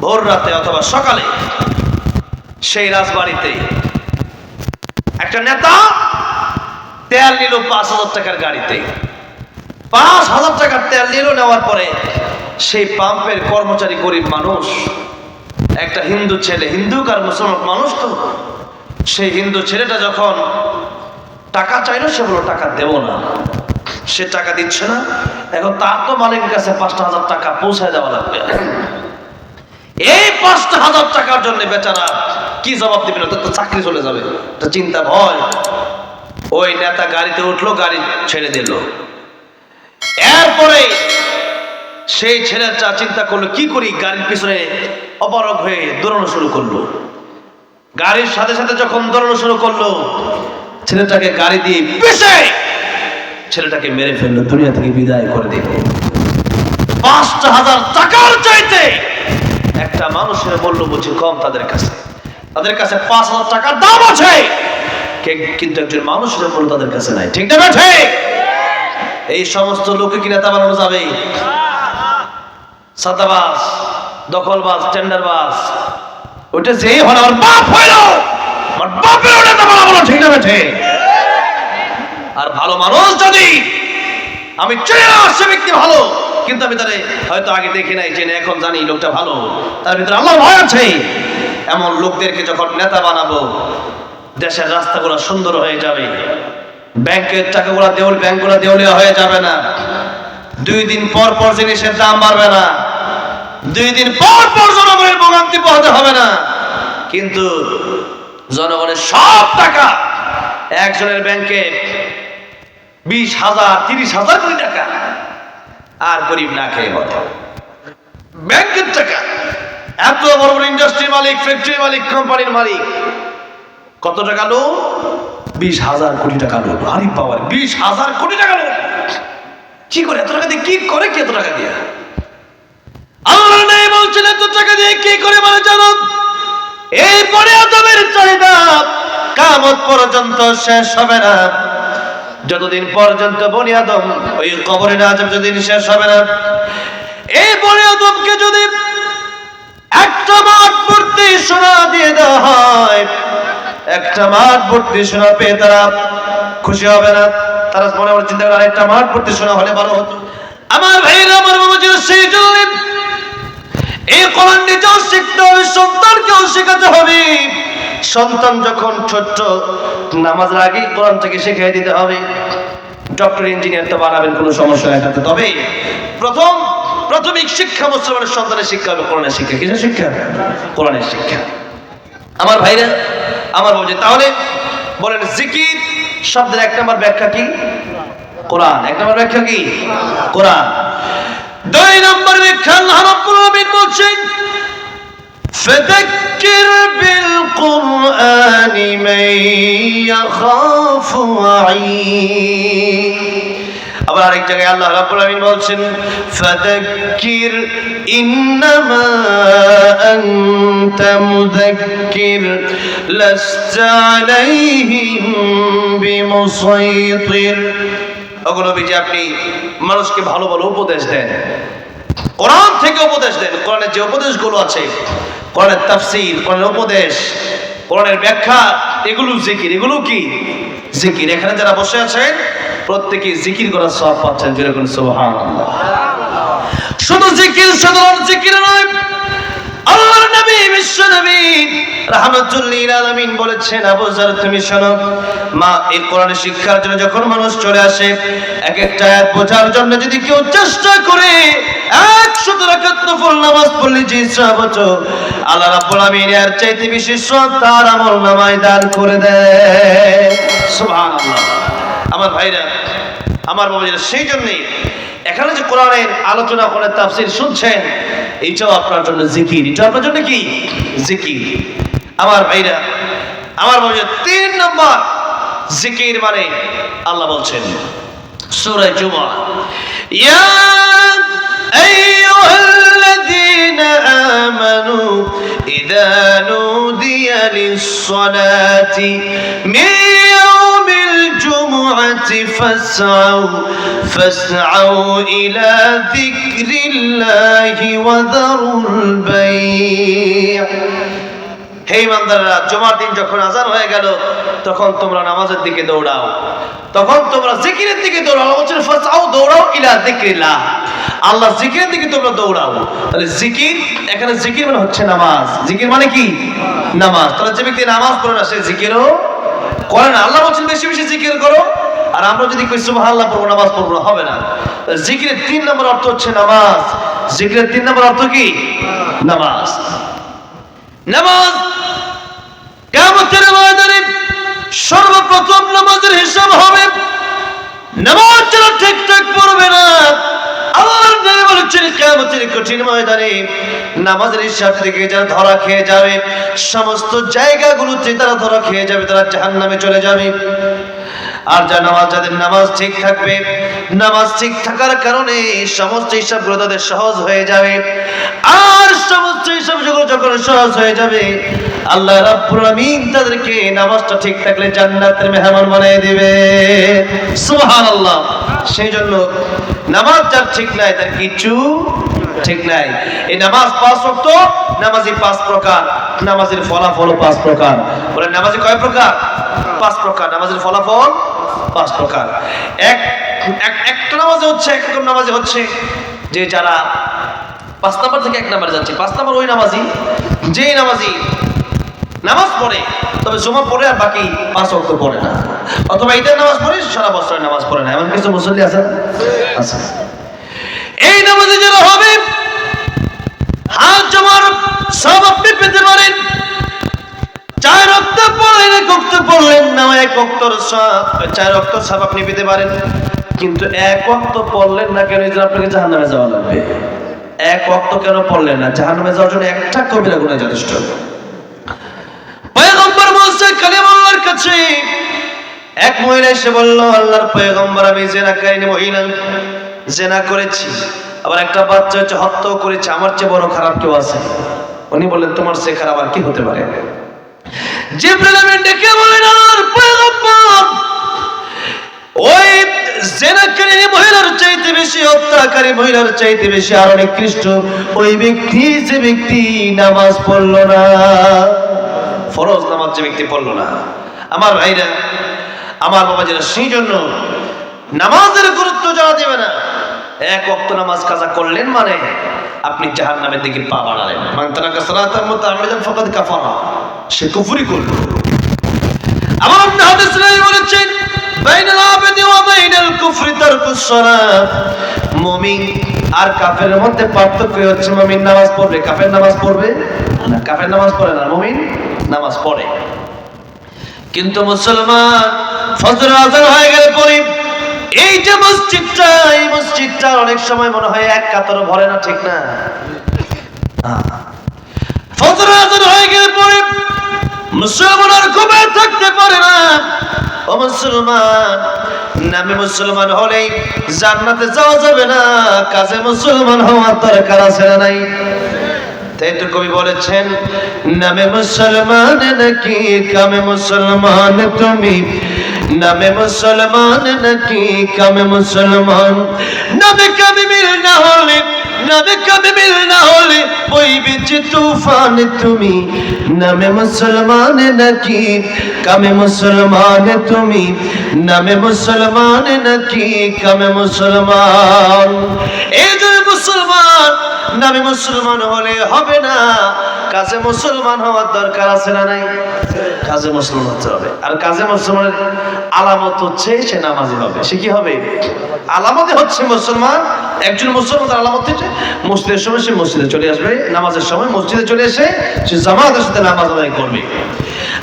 ভোর রাতে অথবা সকালে সেই রাজবাড়িতে একটা নেতা তেল নিল ৫,০০০ টাকার গাড়িতে। ৫,০০০ টাকার তেল নিল, নেওয়ার পরে সেই পাম্পের কর্মচারী গরিব মানুষ, একটা হিন্দু ছেলে, হিন্দু আর মুসলমান মানুষ তো, সেই হিন্দু ছেলেটা যখন টাকা চাইলো সে বলল টাকা দেব না, সে টাকা দিচ্ছে না। এখন তার তো মালিকের কাছে ৫,০০০ টাকা পৌঁছায় দেওয়া লাগবে। এই ৫,০০০ টাকার জন্য বেচারা কি জবাব দিবে, না তো চাকরি চলে যাবে, তো চিন্তা ভয়। ওই নেতা গাড়িতে উঠলো, গাড়ি ছেড়ে দিল। এরপরে সেই ছেলেটা চিন্তা করলো কি করি, গাড়ির পিছনে অপারগ হয়ে দৌড়ানো শুরু করলো। গাড়ির সাথে সাথে যখন দৌড়ানো শুরু করলো, ছেলেটাকে গাড়ি দিয়ে পিষে ছেলেটাকে মেরে ফেললো, দুনিয়া থেকে বিদায় করে দিল। ৫,০০০ টাকার চাইতে একটা মানুষের মূল্য বুঝি কম তাদের কাছে। তাদের কাছে ৫,০০০ টাকার দাম আছে, কিন্তু একজন মানুষের মূল্য তাদের কাছে নাই। ঠিক না ঠিক? এই সমস্ত লোকে কি নেতা বানানো যাবে? সাদাবাজ, দখলবাজ, টেন্ডারবাজ, ওইটা যেই হলো আমার বাপ হইল, আমার বাপের নেতা বানাবো। ঠিক না ঠিক? আর ভালো মানুষ যদি আমি চেনে না, সে ব্যক্তি ভালো, কিন্তু আমি তারে হয়তো আগে দেখি নাই, চেনে এখন জানি লোকটা ভালো, তার ভিতরে আল্লাহর ভয় আছে, এমন লোকদেরকে যখন নেতা বানাবো, দেশের রাস্তাগুলো সুন্দর হয়ে যাবে, ব্যাংকের টাকাগুলো ব্যাংকগুলো দেউলিয়া হয়ে যাবে না, 2 দিন পর পর জিনিসের দাম বাড়বে না, 2 দিন পর পর জনগণের ভোগান্তি পোহাতে হবে না। কিন্তু জনগণের সব টাকা একজনের ব্যাংকে 20,000 30,000 কোটি টাকা, আর গরিব না খেয়ে বলে ব্যাংকের টাকা। এত বড় বড় ইন্ডাস্ট্রির মালিক, ফ্যাক্টরির মালিক, কোম্পানির মালিক, কত টাকা লোন? 20,000 কোটি টাকা লোন। আরে বাবা, 20,000 কোটি টাকা লোন কি করে? এত টাকা দিয়ে কি করে? কি এত টাকা দিয়ে? আল্লাহ নাই বলছেন এত টাকা দিয়ে কি করে মানে জানো? এই বড় আদমের চাহিদা কিয়ামত পর্যন্ত শেষ হবে না। যতদিন পর্যন্ত বনি আদম ওই কবরে না যাবে, যতদিন শেষ হবে না। এই বনি আদমকে যদি একটা মাঠ ভর্তি সোনা দিয়ে দেওয়া হয়, একটা মাঠ ভর্তি সোনা পেয়ে তারা খুশি হবে না? তারা মনে মনে চিন্তা করে আরেকটা মাঠ ভর্তি সোনা হলে ভালো হতো। আমার ভাইরা, আমার বাবাজিরা, সেই জন্য এই কোরআন নিজেও শিখতে হবে, সন্তানকেও শেখাতে হবে। সন্তান যখন ছোট্ট, নামাজের আগে কোরআন থেকে শিখিয়ে দিতে হবে। ডক্টর ইঞ্জিনিয়ার তো বানাবেন, কোনো সমস্যা নাই তাতে। তবে প্রাথমিক শিক্ষা মুসলমানের সন্তানের শিক্ষা হবে কোরআনের শিক্ষা। কিসের শিক্ষা? কোরআনের শিক্ষা। আমার ভাইরা, আমার বাবাজি, তাহলে বলেন জিকির শব্দের 1 নম্বর ব্যাখ্যা কি? কোরআন। 1 নম্বর ব্যাখ্যা কি? কোরআন। 2 নম্বর ব্যাখ্যা আল্লাহ রাব্বুল আলামিন বলছেন ফাযাক্কির বিল কুরআনি মান ইয়াখাফু ওয়াঈদ। আবার আরেক জায়গায় আল্লাহ রাব্বুল আলামিন বলছেন ফাযাক্কির ইন্নামা আনতা মুযাক্কির লাস্তা আলাইহিম বিমুসাইতির। ওগুলো যে আপনি মানুষকে ভালো ভালো উপদেশ দেন, কোরআন থেকে উপদেশ দেন। কোরআনের যে উপদেশগুলো আছে, কোরআনের তাফসীর, কোরআনের উপদেশ, কোরআনের ব্যাখ্যা, এগুলো জিকির। এগুলো কি? জিকির। এখানে যারা বসে আছেন প্রত্যেকেই জিকির করার সওয়াব পাচ্ছেন। যেরকম সুবহানাল্লাহ। শুধু জিকির, সাধারণ জিকির নয়, আল্লাহর নবী, বিশ্ব নবী রাহমাতুল লিল আলামিন বলেছেন, আবু যর তুমি শোনো, মা এই কোরআনের শিক্ষার জন্য যখন মানুষ চলে আসে, এক একটা আয়াত বোঝার জন্য যদি কেউ চেষ্টা করে 100 রাকাত নফল নামাজ পড়লে যে সওয়াব হতো, আল্লাহ রাব্বুল আলামিন এর চাইতে বেশি সওয়াব তার আমলনামায় দান করে দেয়। সুবহানাল্লাহ। আমার ভাইরা, আমার বাবাজিরা, সেই জন্যই এখানে যে কোরআনের আলোচনা, কোরআনের তাফসীর শুনছেন, এইটাও আপনার জন্য জিকির। এটা আপনার জন্য কি? জিকির। আমার ভাইরা, আমার বাবাজিরা, 3 নম্বর জিকির মানে আল্লাহ বলছেন সূরা জুমা, ইয়া আইয়ুহাল্লাযীনা আমানু ইযা নুদিয়া লিস-সালাতি মিন ইয়াউমিল জুমআতি فاسعوا إلى ذكر الله وذروا البيع হে ইমানদাররা, জুমার দিন যখন আযান হয়ে গেল তখন তোমরা নামাজের দিকে দৌড়াও, তখন তোমরা জিকিরের দিকে দৌড়াও। আল্লাহ বলছেন ফাসআউ, দৌড়াও, ইলা যিকরিল্লাহ, আল্লাহ জিকিরের দিকে তোমরা দৌড়াও। তাহলে জিকির, এখানে জিকির মানে হচ্ছে নামাজ। জিকির মানে কি? নামাজ। তাহলে যে ব্যক্তি নামাজ পড়ে না সে জিকিরও করে না। আল্লাহ বলছেন বেশি বেশি জিকির করো, আর আমরা যদি কই সুবহানাল্লাহ পড়বো, নামাজ পড়বো, হবে না। জিকিরের 3 নম্বর অর্থ হচ্ছে নামাজ। জিকিরের 3 নম্বর অর্থ কি? নামাজ। নামাজ কিয়ামতের ময়দানে সর্বপ্রথম নামাজের হিসাব হবে। নামাজ যারা ঠিকঠাক পড়বে না, আল্লাহর নবী বলেছেন কিয়ামতের কঠিন ময়দানে নামাজের হিসাব থেকে যারা ধরা খেয়ে যাবে, সমস্ত জায়গাগুলোতে তারা ধরা খেয়ে যাবে, তারা জাহান্নামে চলে যাবে। আর যাদের নামাজ ঠিক থাকবে, নামাজ ঠিক থাকার কারণে সমস্ত হিসাবগুলো তাদের সহজ হয়ে যাবে। আর সমস্ত হিসাবগুলো যখন সহজ হয়ে যাবে, আল্লাহ রাব্বুল আলামিন তাদেরকে নামাজটা ঠিক থাকলে জান্নাতের মেহমান বানিয়ে দিবে। সুবহানাল্লাহ। সেই জন্য নামাজ যার ঠিক নাই তার কিছু ঠিক নাই। এই নামাজ 5 ওয়াক্ত, নামাজি 5 প্রকার, নামাজের ফলাফল 5 প্রকার। বলে নামাজি কয় প্রকার? 5 প্রকার। নামাজের ফলাফল 5 প্রকার। একটা নামাজে হচ্ছে, এক রকম নামাজে হচ্ছে যে যারা 5 নাম্বার থেকে 1 নাম্বারে যাচ্ছে। 5 নাম্বার ওই নামাজি যে নামাজি নামাজ পড়ে তবে জুমা পড়ে আর বাকি 5 ওয়াক্ত পড়ে না, অথবা ঈদের নামাজ পড়ে সারা বছর নামাজ পড়ে না, এমন কিছু মুসল্লি আছে। এই নামাজে যারা হবে হাত জমার সব আপনি পেতে পারেন। 4 ওয়াক্ত পড়লেন, 1 ওয়াক্ত পড়লেন না, 1 ওয়াক্তর সব, 4 ওয়াক্ত সব আপনি পেতে পারেন। কিন্তু 1 ওয়াক্ত পড়লেন না কেন? এই জন্য আপনাকে জাহান্নামে যাওয়া লাগবে। 1 ওয়াক্ত কেন পড়লেন না? জাহান্নামে যাওয়ার জন্য একটা কবিরা গুনাহ যথেষ্ট। পয়গম্বর মুসা কালিমুল্লাহর কাছে এক মহিলা এসে বলল, আল্লাহর পয়গম্বর আমি জিনাকারিনী মহিলা, জিনা করেছি, আবার একটা বাচ্চা হচ্ছে হত্যাও করেছে, আমার চেয়ে বড় খারাপ কেউ আছে? উনি বললেন তোমার চেয়ে খারাপ আর কি হতে পারে? জিবরাইল আমিন ডেকে বলেন, আল্লাহর পয়গম্বর ওই জিনাকারিনী মহিলার চাইতে বেশি, হত্যাকারী মহিলার চাইতে বেশি আর অনেক নিকৃষ্ট ওই ব্যক্তি, যে ব্যক্তি নামাজ পড়লো না, ফরজ নামাজ যে ব্যক্তি পড়লো না। আমার ভাইরা, আমার বাবাজিরা, সেই জন্য নামাজের গুরুত্ব যারা দেবে না, 1 ওয়াক্ত নামাজ কাজা করলেন মানে আপনি জাহান্নামের দিকে পা বাড়ালেন। মান তারাকা সালাতান মুতাআম্মিদান ফাকাদ কাফারা, সে কুফরি করলো। আমার হাদিস রাই বলেছেন বাইনাল আবদি ওয়া বাইনাল কুফরি তারকুস সালাত, মুমিন আর কাফেরের মধ্যে পার্থক্য হচ্ছে মুমিন নামাজ পড়বে, কাফের নামাজ পড়বে না। কাফের নামাজ পড়ে না, মুমিন নামাজ পড়ে। কিন্তু মুসলমান ফজর আযান হয়ে গেলে পরে এই যে মসজিদটা, এই মসজিদটা অনেক সময় মনে হয় এক কাতারও ভরে না, ঠিক না? ফজর আযান হয়ে গেলে পরে মুসলমান আর ঘুমে থাকতে পারে না। ও মুসলমান, নামে মুসলমান হলেই জান্নাতে যাওয়া যাবে না, কাজে মুসলমান হওয়ার দরকার আছে না নাই? তাই তো কবি বলেছেন, নামে মুসলমান নাকি কামে মুসলমান তুমি, নামে মুসলমান নাকি কামে মুসলমান, নামে কামে মিল না হলে, নামে কামে মিল না হলে বইবে যে তুফান তুমি, নামে মুসলমান নাকি কামে মুসলমান তুমি, নামে মুসলমান নাকি কামে মুসলমান। এই যে মুসলমান, নামে মুসলমান হলে হবে না, কাজে মুসলমান হওয়ার দরকার আছে না নাই? কাজে মুসলমান হতে হবে। আর কাজে মুসলমানের আলামত হচ্ছে সে নামাজি হবে। সে কি হবে? আলামতে হচ্ছে মুসলমান। একজন মুসলমানের আলামত হচ্ছে মসজিদের সময় সে মসজিদে চলে আসবে, নামাজের সময় মসজিদে চলে এসে সে জামাতের সাথে নামাজ আদায় করবে।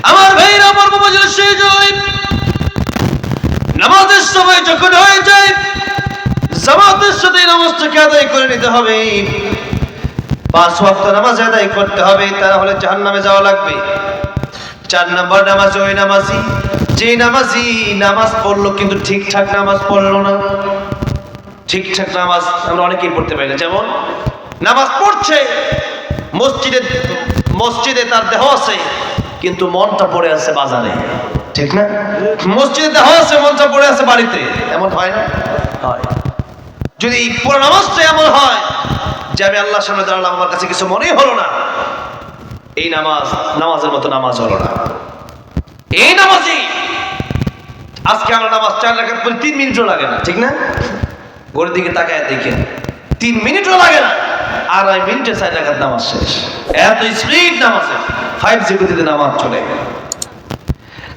আমার ভাইরা, আমার বাবাজিরা, সেই জয় নামাজের সময় যখন হয়ে যায় জামাতের সাথে নামাজটাকে আদায় করে নিতে হবে। 5 ওয়াক্ত নামাজ আদায় করতে হবে, তাহলে জাহান্নামে যাওয়া লাগবে। 4 নম্বর নামাজ ওই নামাজি যে নামাজি নামাজ পড়লো কিন্তু ঠিকঠাক নামাজ পড়লো না। ঠিকঠাক নামাজ আমরা অনেকেই পড়তে পারি না। যেমন নামাজ পড়ছে, মসজিদে তার দেহ আছে কিন্তু মনটা পড়ে আছে বাজারে। ঠিক না? মসজিদে দেওয়া আছে, মঞ্চা পড়ে আছে বাড়িতে, এমন হয় না? হয়। যদি পুরো নামাজটা এমন হয় যে আমি আল্লাহর সামনে দাঁড়ালাম, আমার কাছে কিছু মনেই হলো না, এই নামাজের মতো নামাজ হলো না। এই নামাজই আজকে আমরা নামাজ 4 রাকাত পড়ি, 3 মিনিটও লাগে না, ঠিক না? ঘড়ির দিকে তাকায় দেখেন 3 মিনিটও লাগে না, 2.5 মিনিটে 4 রাকাত নামাজ শেষ। এত স্পিড নামাজে, 5G গতিতে নামাজ চলে।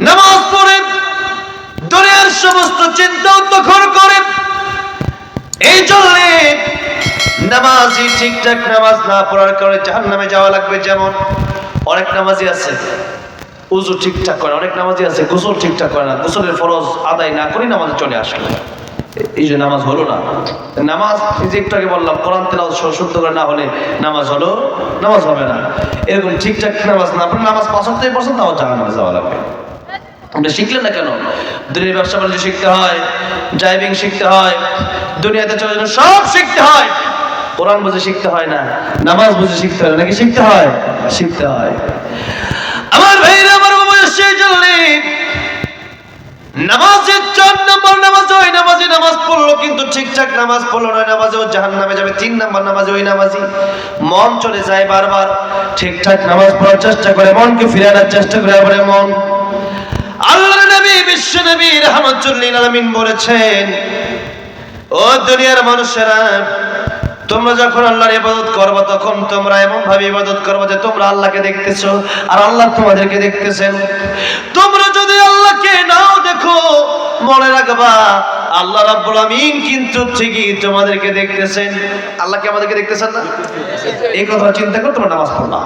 নামাজ পড়ে দুনিয়ার সমস্ত চিন্তা দখল করে। এই জন্য নামাজি ঠিকঠাক নামাজ না পড়ার কারণে জাহান্নামে যাওয়া লাগবে। যেমন অনেক নামাজি আছে উযু ঠিকঠাক করে, অনেক নামাজি আছে গোসল ঠিকঠাক করে না, গোসলের ফরজ আদায় না করে নামাজে চলে আসলো, এই যে নামাজ হলো না। নামাজ যে একটু আগে বললাম, কোরআন তেলাওয়াত শুদ্ধ করে না হলে নামাজ হলো, নামাজ হবে না। এরকম ঠিকঠাক নামাজ না পড়লে নামাজ 75% নামাজ জাহান্নামে যাওয়া লাগবে। আপনি শিখলেন না কেন? দুনিয়ার ব্যবসা বাণিজ্য শিখতে হয়, ড্রাইভিং শিখতে হয়, দুনিয়াতে চলার জন্য সব শিখতে হয়। কোরআন বুঝে শিখতে হয় না, নামাজ বুঝে শিখতে হয় নাকি? শিখতে হয়, শিখতে হয়। আমার ভাইরা, আমার বাবা, সেই জন্য নামাজের 4 নম্বর নামাজ, ওই নামাজে নামাজ পড়লো কিন্তু ঠিকঠাক নামাজ পড়লো না, নামাজে ও জাহান্নামে যাবে। 3 নম্বর নামাজে ওই নামাজি মন চলে যায় বারবার, ঠিকঠাক নামাজ পড়ার চেষ্টা করে, মনকে ফিরানোর চেষ্টা করে, আবার মন। আল্লাহর নবী বিশ্ব নবী রাহমাতুল লিল আলামিন বলেছেন, ও দুনিয়ার মানুষেরা, তোমরা যখন আল্লাহর ইবাদত করবে তখন তোমরা এমন ভাবে ইবাদত করবে যে তোমরা আল্লাহকে দেখতেছো আর আল্লাহ তোমাদেরকে দেখতেছেন। তোমরা যদি আল্লাহকে নাও দেখো, মনে রাখবা আল্লাহ রাব্বুল আমিন কিন্তু ঠিকই তোমাদেরকে দেখতেছেন। আল্লাহ কি আমাদেরকে দেখতেছেন না? এই কথা চিন্তা করে তোমরা নামাজ পড়বা।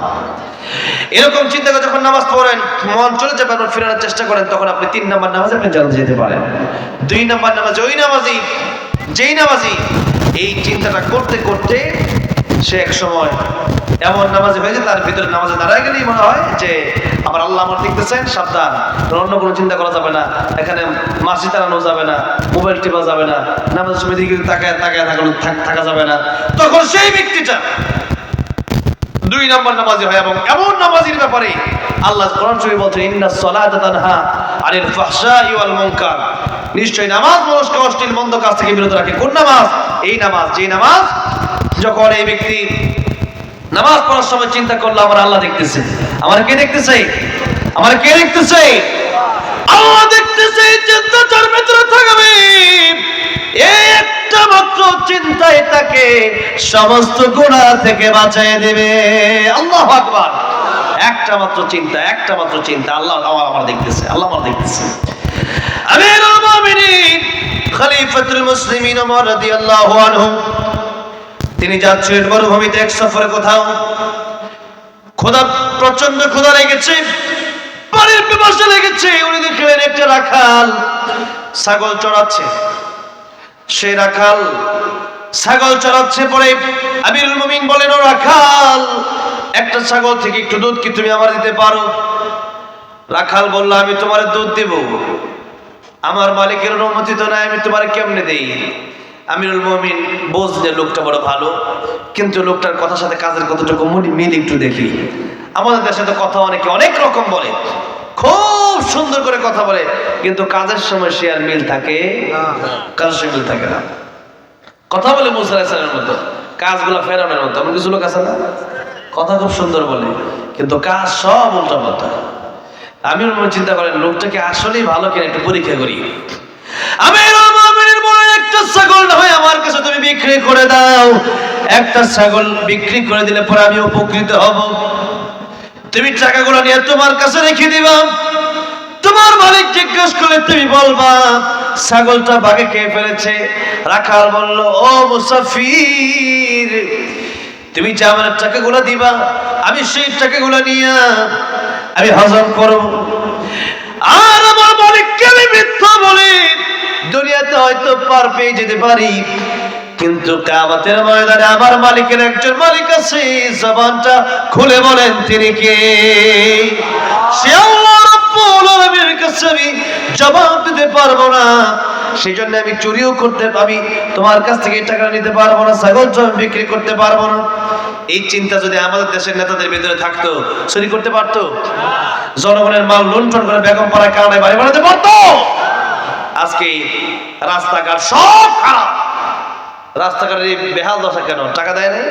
এরকম চিন্তা করে যখন নামাজ পড়েন, মন চলে যাবে, আপনি ফেরানোর চেষ্টা করেন, তখন আপনি 3 নম্বর নামাজে আপনি জান্নাতে যেতে পারেন। 2 নম্বর নামাজে ওই নামাজি, যেই নামাজি এই চিন্তাটা করতে করতে সে এক সময় এমন নামাজি হয়েছে, তার ভিতরে নামাজে দাঁড়ায় গেলেই মনে হয় যে আবার আল্লাহ আমার দেখতেছেন, সাবধান, অন্য কোনো চিন্তা করা যাবে না, এখানে মাসি তাড়ানো যাবে না, মোবাইল টিপা যাবে না, নামাজের সময় দিকে তাকায় থাকা যাবে না। তখন সেই ব্যক্তিটা 2 নম্বর নামাজি হয়। এবং এমন নামাজির ব্যাপারে আল্লাহ কোরআন শরীফে বলছেন, ইন্নাস সালাতা তানহা আনিল ফাহশাই ওয়াল মুনকার, নিশ্চয়ই নামাজ মানুষকে অশ্লীল মন্দ কাজ থেকে বিরত রাখে। কোন নামাজ? এই নামাজ, যে নামাজ যখন এই ব্যক্তি নামাজ পড়ার সময় চিন্তা করলো আমার আল্লাহ দেখতেছে, আমার কে দেখতেছে? আমার কে দেখতেছে? আল্লাহ দেখতেছে। চিন্তাটার ভিতরে থাকবে, এই একটা মাত্র চিন্তায় তাকে সমস্ত গুনাহ থেকে বাঁচিয়ে দেবে। আল্লাহু আকবার। একটা মাত্র চিন্তা, একটা মাত্র চিন্তা, আল্লাহ আমার দেখতেছে, আল্লাহ আমার দেখতেছে। আমিরুল মুমিনিন খলিফাতুল মুসলিমিন ওমর রাদিয়াল্লাহু আনহু, তিনি যাচ্ছিলেন মরুভূমিতে এক সফরে, কোথাও ক্ষুধা, প্রচন্ড ক্ষুধা লেগেছে, পানির পিপাসা লেগেছে। উনি দেখলেন একটা রাখাল ছাগল চড়াচ্ছে। সেই রাখাল ছাগল চড়াচ্ছে, পরে আমিরুল মুমিন বলেন, ও রাখাল, একটা ছাগল থেকে একটু দুধ কি তুমি আমার দিতে পারো? রাখাল বলল, আমি তোমার দুধ দেব, আমার মালিকের অনুমতি তো নাই, আমি তোমার কেমনে দেই? আমিরুল মুমিন বুঝলেন লোকটা বড় ভালো, কিন্তু লোকটার কথার সাথে কাজের কতটুকু মিল একটু দেখি। আমাদের দেশে তো কথা অনেকে অনেক রকম বলে, খুব সুন্দর করে কথা বলে, কিন্তু কাজের সময় সে আর মিল থাকে না, কাজের সময় মিল থাকে না। কথা বলে মুসা আলাইহিস সালামের মতো, কাজগুলো ফেরাউনের মতো। এমন কিছু লোক আছে না, কথা খুব সুন্দর বলে কিন্তু কাজ সব উল্টা পাল্টা। আমিরুল মুমিন চিন্তা করেন, লোকটাকে আসলেই ভালো কিনা একটু পরীক্ষা করি। আমিরুল মুমিনের বলে, একটা ছাগল না হয় আমার কাছে তুমি বিক্রি করে দাও, একটা ছাগল বিক্রি করে দিলে পরে আমি উপকৃত হব। তুমি টাকাগুলো নিয়ে তোমার কাছে রেখে দিবা, তোমার মালিক জিজ্ঞেস করলে তুমি বলবা ছাগলটা বাঘে খেয়ে ফেলেছে। রাখাল বলল, ও মুসাফির, তুমি যে আমার টাকাগুলো দিবা, আমি সেই টাকাগুলো নিয়ে আমি হজম করব। আর আমার মালিককে আমি মিথ্যা বলি, দুনিয়াতে হয়তো পার পেয়ে যেতে পারি, কিন্তু কিয়ামতের ময়দানে আমার মালিকের একজন মালিক আছে, জবানটা খুলে বলেন তিনি কে? সে আল্লাহ রাব্বুল আলামিনের কাছে আমি জবাব দিতে পারবো না। সেজন্য আমি চুরিও করতে, আমি তোমার কাছ থেকে টাকা নিতে পারবো না, ছাগল বিক্রি করতে পারবো না। এই চিন্তা যদি আমাদের দেশের নেতাদের ভিতরে থাকতো, চুরি করতে পারতো? জনগণের মাল লুণ্ঠন করে বেগম পাড়ায় কানাডায় বাড়ি বানাতে পারতো? আজকে রাস্তাঘাট সব খারাপ। রাস্তাঘাটের বেহাল দশা কেন? টাকা দেয় নাই?